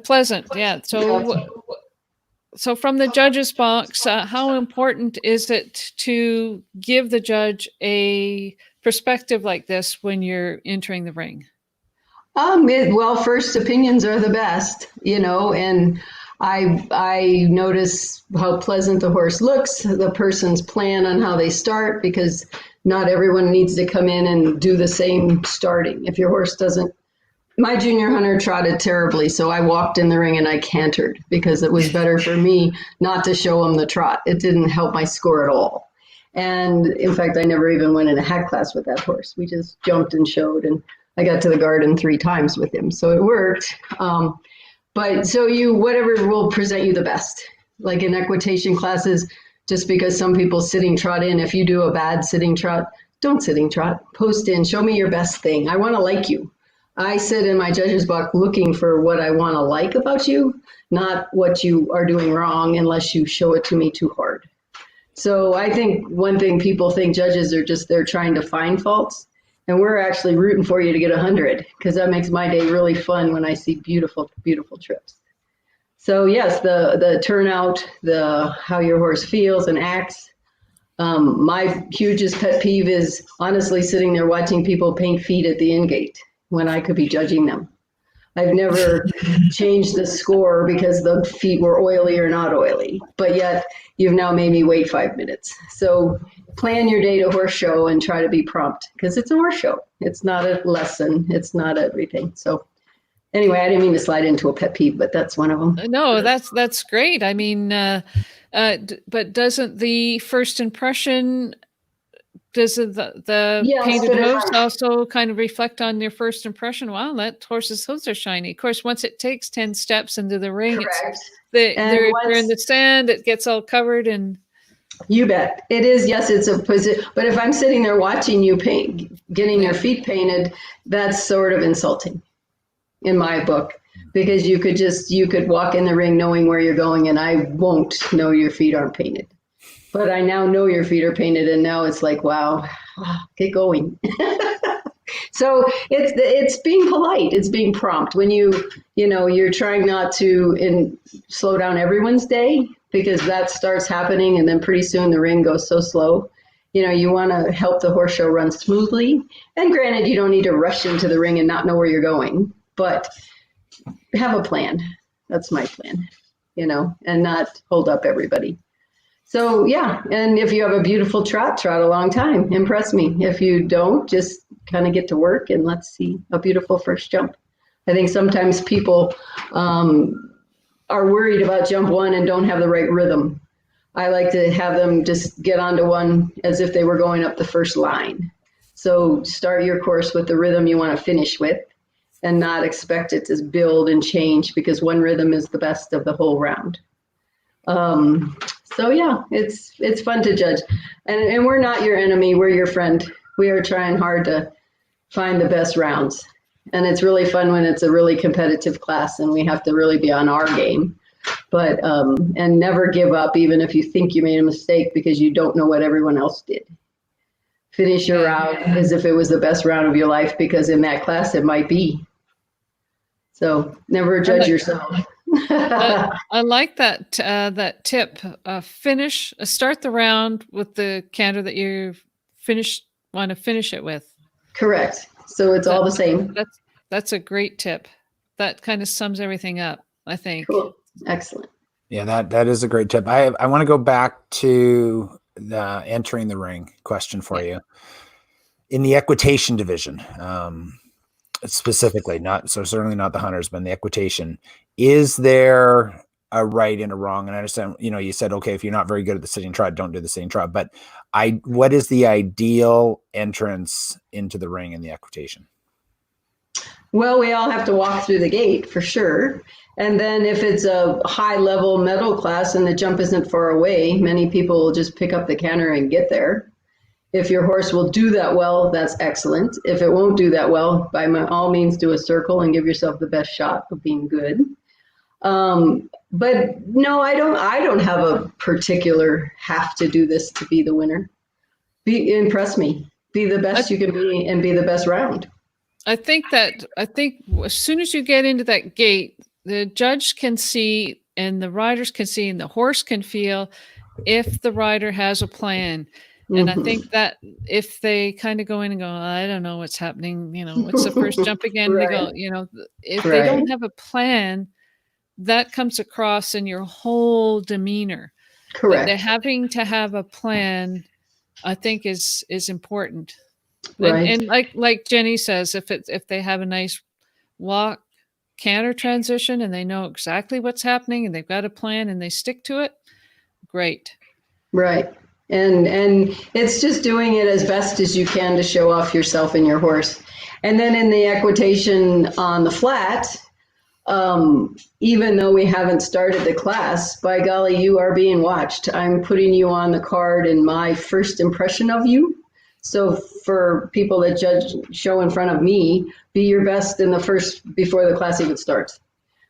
Pleasant, yeah. So from the judge's box, how important is it to give the judge a perspective like this when you're entering the ring? Well, first opinions are the best, and I notice how pleasant the horse looks, the person's plan on how they start, because not everyone needs to come in and do the same starting. If your horse doesn't, my junior hunter trotted terribly, so I walked in the ring and I cantered, because it was better for me not to show him the trot. It didn't help my score at all. And in fact, I never even went in a hack class with that horse. We just jumped and showed, and I got to the garden 3 times with him, so it worked. But so whatever will present you the best. Like in equitation classes, just because some people sitting trot in, if you do a bad sitting trot, don't sitting trot, post in, show me your best thing. I want to like you. I sit in my judge's box looking for what I want to like about you, not what you are doing wrong unless you show it to me too hard. So I think one thing people think judges are they're trying to find faults, and we're actually rooting for you to get 100, because that makes my day really fun when I see beautiful, beautiful trips. So yes, the turnout, how your horse feels and acts. My hugest pet peeve is honestly sitting there watching people paint feet at the end gate when I could be judging them. I've never changed the score because the feet were oily or not oily, but yet you've now made me wait 5 minutes. So plan your day to horse show and try to be prompt, because it's a horse show. It's not a lesson. It's not everything. So anyway, I didn't mean to slide into a pet peeve, but that's one of them. No, that's great. I mean, but doesn't the first impression, does the painted hooves also kind of reflect on your first impression? Wow, that horse's hooves are shiny. Of course, once it takes 10 steps into the ring, they're in the sand, it gets all covered. And you bet. It is, yes, it's a position. But if I'm sitting there watching you getting your feet painted, that's sort of insulting in my book, because you could walk in the ring knowing where you're going, and I won't know your feet aren't painted. But I now know your feet are painted, and now it's like, wow, get going. So it's being polite. It's being prompt when you're trying not to slow down everyone's day, because that starts happening, and then pretty soon the ring goes so slow. You want to help the horse show run smoothly. And granted, you don't need to rush into the ring and not know where you're going, but have a plan. That's my plan, and not hold up everybody. So yeah, and if you have a beautiful trot a long time. Impress me. If you don't, just kind of get to work and let's see a beautiful first jump. I think sometimes people are worried about jump one and don't have the right rhythm. I like to have them just get onto one as if they were going up the first line. So start your course with the rhythm you want to finish with, and not expect it to build and change, because one rhythm is the best of the whole round. So yeah, it's fun to judge, and we're not your enemy. We're your friend. We are trying hard to find the best rounds, and it's really fun when it's a really competitive class and we have to really be on our game. But and never give up, even if you think you made a mistake, because you don't know what everyone else did. Finish your round as if it was the best round of your life, because in that class it might be. So never judge yourself. I like that tip. Start the round with the canter that you want to finish it with. Correct. So it's all the same. That's a great tip. That kind of sums everything up, I think. Cool. Excellent. Yeah, that is a great tip. I want to go back to the entering the ring question for you. In the equitation division, specifically, certainly not the hunters, but in the equitation, is there a right and a wrong? And I understand, you said, okay, if you're not very good at the sitting trot, don't do the sitting trot. But what is the ideal entrance into the ring in the equitation? Well, we all have to walk through the gate for sure. And then if it's a high level medal class and the jump isn't far away, many people will just pick up the canter and get there. If your horse will do that well, that's excellent. If it won't do that well, by all means, do a circle and give yourself the best shot of being good. But no, I don't have a particular have to do this to be the winner. Impress me. Be the best you can be and be the best round. I think as soon as you get into that gate, the judge can see and the riders can see and the horse can feel if the rider has a plan. And I think that if they kind of go in and go, I don't know what's happening, what's the first jump again? Right. They go, if they don't have a plan, that comes across in your whole demeanor. Correct. But having to have a plan, I think is important. Right. And like Jenny says, if they have a nice walk canter transition and they know exactly what's happening and they've got a plan and they stick to it, great. Right. And it's just doing it as best as you can to show off yourself and your horse. And then in the equitation on the flat, even though we haven't started the class, by golly, you are being watched. I'm putting you on the card in my first impression of you. So for people that show in front of me, be your best in the first before the class even starts,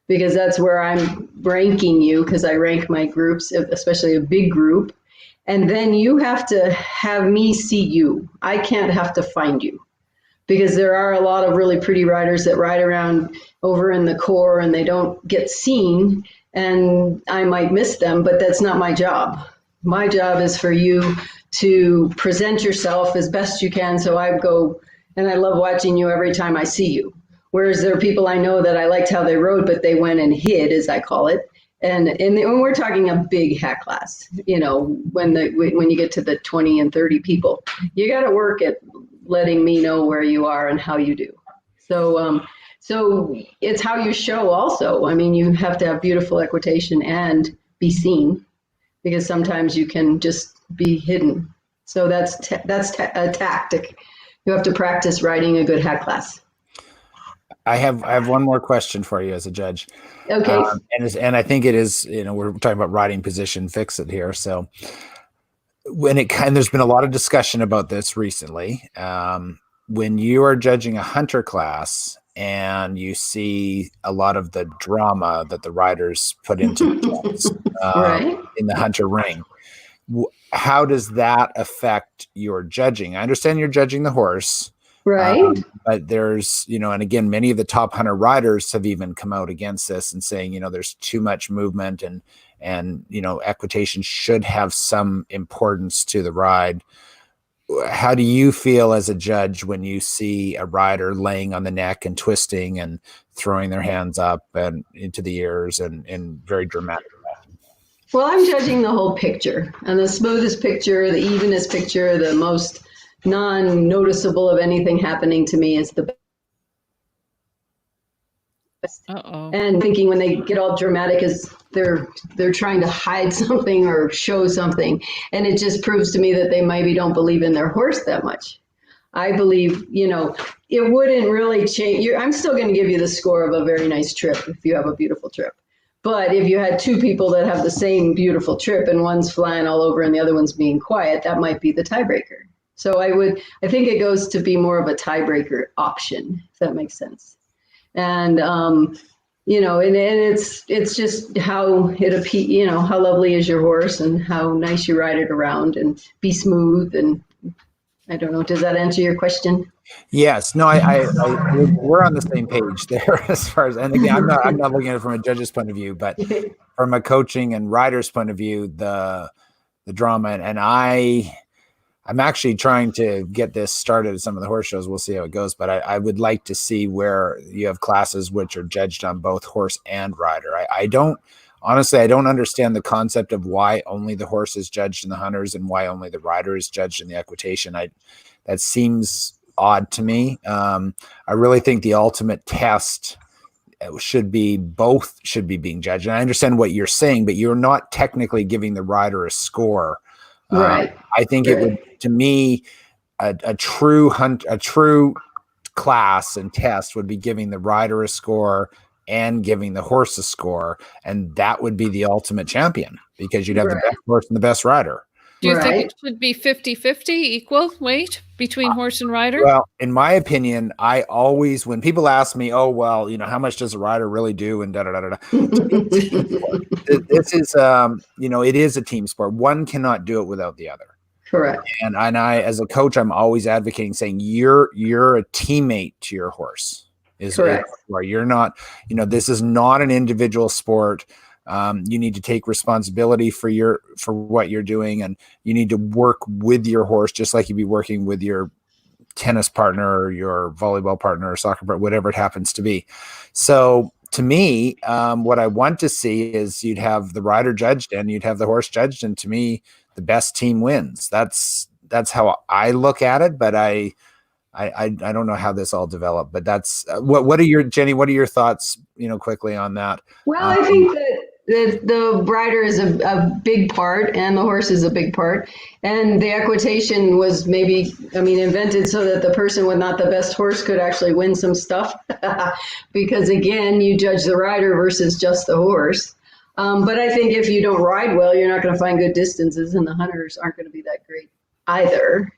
because that's where I'm ranking you, because I rank my groups, especially a big group. And then you have to have me see you. I can't have to find you, because there are a lot of really pretty riders that ride around over in the core and they don't get seen, and I might miss them, but that's not my job. My job is for you to present yourself as best you can. So I go, and I love watching you every time I see you. Whereas there are people I know that I liked how they rode, but they went and hid, as I call it. And when we're talking a big hack class, when you get to the 20 and 30 people, you got to work at letting me know where you are and how you do. So it's how you show also. I mean, you have to have beautiful equitation and be seen, because sometimes you can just be hidden. So that's a tactic. You have to practice riding a good hack class. I have one more question for you as a judge. Okay. And I think it is, we're talking about riding position, fix it here. So there's been a lot of discussion about this recently. When you are judging a hunter class and you see a lot of the drama that the riders put into the jumps, right. in the hunter ring, how does that affect your judging? I understand you're judging the horse, Right. But there's, and again, many of the top hunter riders have even come out against this and saying, there's too much movement and equitation should have some importance to the ride. How do you feel as a judge when you see a rider laying on the neck and twisting and throwing their hands up and into the ears and very dramatic? Well, I'm judging the whole picture, and the smoothest picture, the evenest picture, the most non-noticeable of anything happening to me is the best. And thinking when they get all dramatic is they're trying to hide something or show something, and it just proves to me that they maybe don't believe in their horse that much. I believe, it wouldn't really change. I'm still going to give you the score of a very nice trip if you have a beautiful trip. But if you had two people that have the same beautiful trip and one's flying all over and the other one's being quiet, that might be the tiebreaker. So I think it goes to be more of a tiebreaker option, if that makes sense. And, and it's just how how lovely is your horse and how nice you ride it around and be smooth. And I don't know, does that answer your question? Yes, no, we're on the same page there as far as, and again, I'm not looking at it from a judge's point of view, but from a coaching and rider's point of view, the drama, and I'm actually trying to get this started at some of the horse shows. We'll see how it goes, but I would like to see where you have classes which are judged on both horse and rider. I don't understand the concept of why only the horse is judged in the hunters and why only the rider is judged in the equitation. That seems odd to me. I really think the ultimate test should be being judged. And I understand what you're saying, but you're not technically giving the rider a score. Right. I think it would, to me, a true class and test would be giving the rider a score and giving the horse a score, and that would be the ultimate champion because you'd have the best horse and the best rider. Do you think it should be 50-50 equal weight between horse and rider? Well, in my opinion, I always, when people ask me, oh, well, how much does a rider really do? And this is, it is a team sport. One cannot do it without the other. Correct. And I, as a coach, I'm always advocating saying you're a teammate to your horse. Correct. Where you're not, this is not an individual sport. You need to take responsibility for what you're doing, and you need to work with your horse just like you'd be working with your tennis partner or your volleyball partner or soccer partner, whatever it happens to be. So to me, what I want to see is you'd have the rider judged and you'd have the horse judged, and to me, the best team wins. That's how I look at it, but I don't know how this all developed, but that's Jenny, what are your thoughts, quickly on that? Well, I think that the rider is a big part and the horse is a big part. And the equitation was invented so that the person with not the best horse could actually win some stuff. Because again, you judge the rider versus just the horse. But I think if you don't ride well, you're not going to find good distances, and the hunters aren't going to be that great either.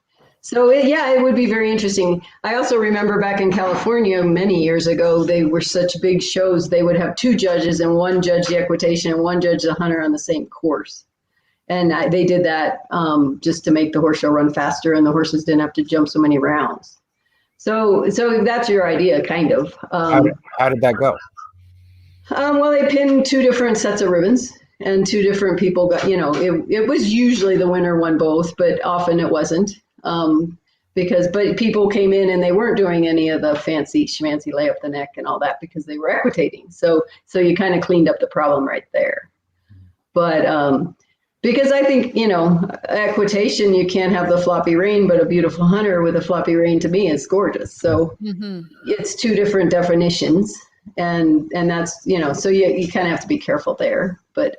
So it would be very interesting. I also remember back in California many years ago, they were such big shows. They would have two judges, and one judge the equitation and one judge the hunter on the same course. And they did that just to make the horse show run faster, and the horses didn't have to jump so many rounds. So that's your idea, kind of. How did that go? Well, they pinned two different sets of ribbons, and two different people got, it was usually the winner won both, but often it wasn't. But people came in and they weren't doing any of the fancy schmancy lay up the neck and all that because they were equitating. So you kind of cleaned up the problem right there. But because I think, equitation, you can't have the floppy rein, but a beautiful hunter with a floppy rein to me is gorgeous. So it's two different definitions, and that's, so you kind of have to be careful there. But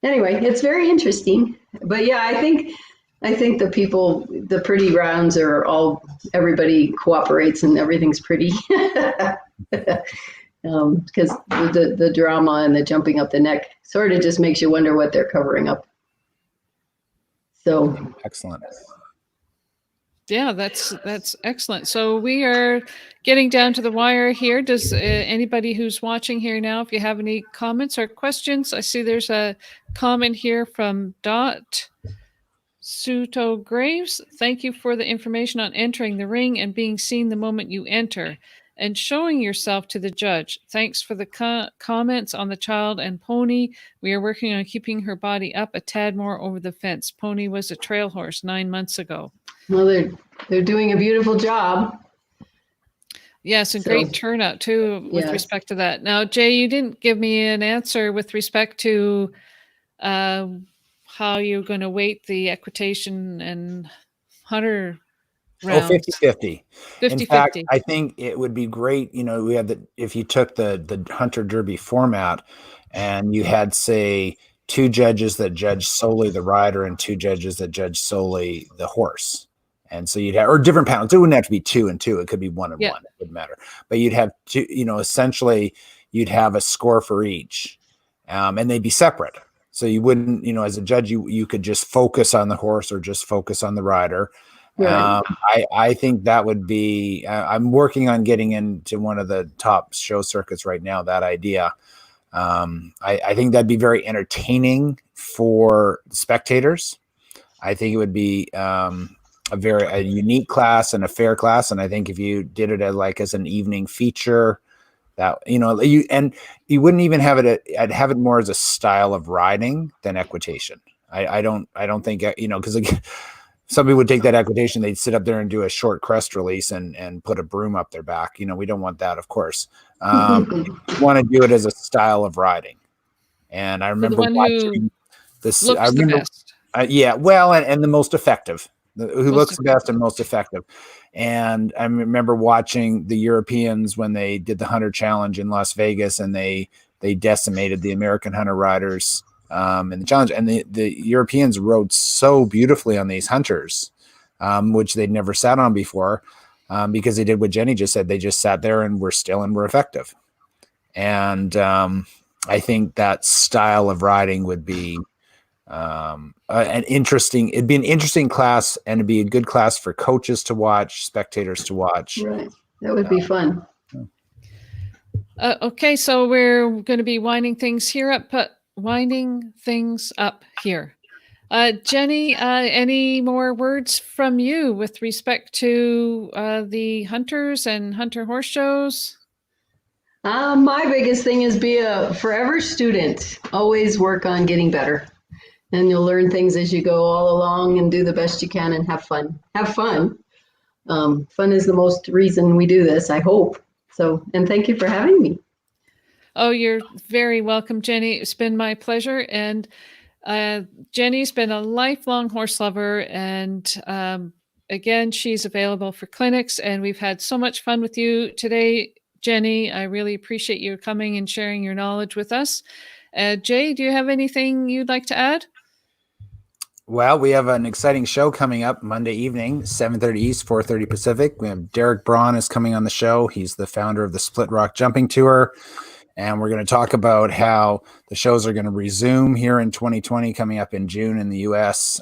anyway, it's very interesting. But yeah, I think the pretty rounds are everybody cooperates and everything's pretty. Because the drama and the jumping up the neck sort of just makes you wonder what they're covering up. So excellent. Yeah, that's excellent. So we are getting down to the wire here. Does anybody who's watching here now, if you have any comments or questions, I see there's a comment here from Dot. Suto Graves, thank you for the information on entering the ring and being seen the moment you enter and showing yourself to the judge. Thanks for the comments on the child and Pony. We are working on keeping her body up a tad more over the fence. Pony was a trail horse 9 months ago. Well, they're doing a beautiful job. Yes, and great turnout too with respect to that. Now, Jay, you didn't give me an answer with respect to how you're going to weight the equitation and hunter rounds. 50-50. 50-50. In fact, I think it would be great, we had if you took the Hunter Derby format and you had, say, 2 judges that judge solely the rider and 2 judges that judge solely the horse. And so you'd have, or different panels. It wouldn't have to be 2 and 2. It could be 1 and 1. It wouldn't matter. But you'd have 2, essentially you'd have a score for each, and they'd be separate. So you wouldn't, as a judge, you could just focus on the horse or just focus on the rider. Right. I think that would be, I'm working on getting into one of the top show circuits right now, that idea. I think that'd be very entertaining for spectators. I think it would be a unique class and a fair class. And I think if you did it as an evening feature, that, you wouldn't even have it, I'd have it more as a style of riding than equitation. I don't think, because some people would take that equitation, they'd sit up there and do a short crest release and put a broom up their back. We don't want that, of course. You want to do it as a style of riding. And I remember watching this. I remember, the best. And the most effective. Who looks the best and most effective. And I remember watching the Europeans when they did the Hunter Challenge in Las Vegas, and they decimated the American hunter riders in the challenge. And the Europeans rode so beautifully on these hunters, which they'd never sat on before, because they did what Jenny just said. They just sat there and were still and were effective. And I think that style of riding would be it'd be an interesting class, and it'd be a good class for coaches to watch, spectators to watch. Right. That would be fun. Okay. So we're going to be winding things up here. Jenny, any more words from you with respect to the hunters and hunter horse shows? My biggest thing is be a forever student. Always work on getting better. And you'll learn things as you go all along and do the best you can and have fun. Have fun. Fun is the most reason we do this, I hope. So, and thank you for having me. Oh, you're very welcome, Jenny. It's been my pleasure. And Jenny's been a lifelong horse lover. And again, she's available for clinics. And we've had so much fun with you today, Jenny. I really appreciate you coming and sharing your knowledge with us. Jay, do you have anything you'd like to add? Well, we have an exciting show coming up Monday evening, 7:30 East, 4:30 Pacific. We have Derek Braun is coming on the show. He's the founder of the Split Rock Jumping Tour. And we're going to talk about how the shows are going to resume here in 2020, coming up in June in the U.S.,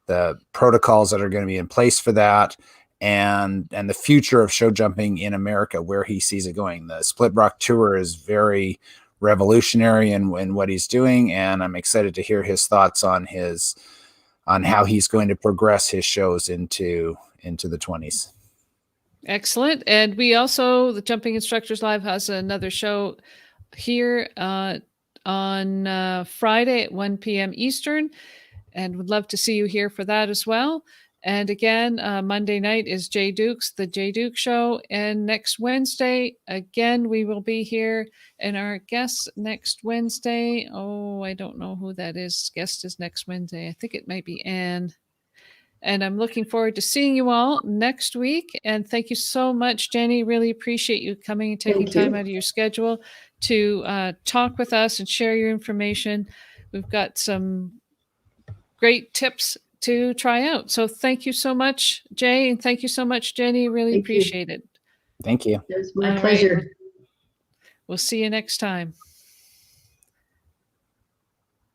the protocols that are going to be in place for that, and the future of show jumping in America, where he sees it going. The Split Rock Tour is very revolutionary in what he's doing, and I'm excited to hear his thoughts on how he's going to progress his shows into the 20s. Excellent. And we also, the Jumping Instructors Live has another show here on Friday at 1 p.m. Eastern, and would love to see you here for that as well. And again, Monday night is Jay Duke's The Jay Duke Show. And next Wednesday, again, we will be here. And our guest next Wednesday, I don't know who that is. Guest is next Wednesday. I think it might be Anne. And I'm looking forward to seeing you all next week. And thank you so much, Jenny. Really appreciate you coming and taking time out of your schedule to talk with us and share your information. We've got some great tips to try out. So thank you so much, Jay, and thank you so much, Jenny. Really appreciate it. Thank you. It was my pleasure. We'll see you next time.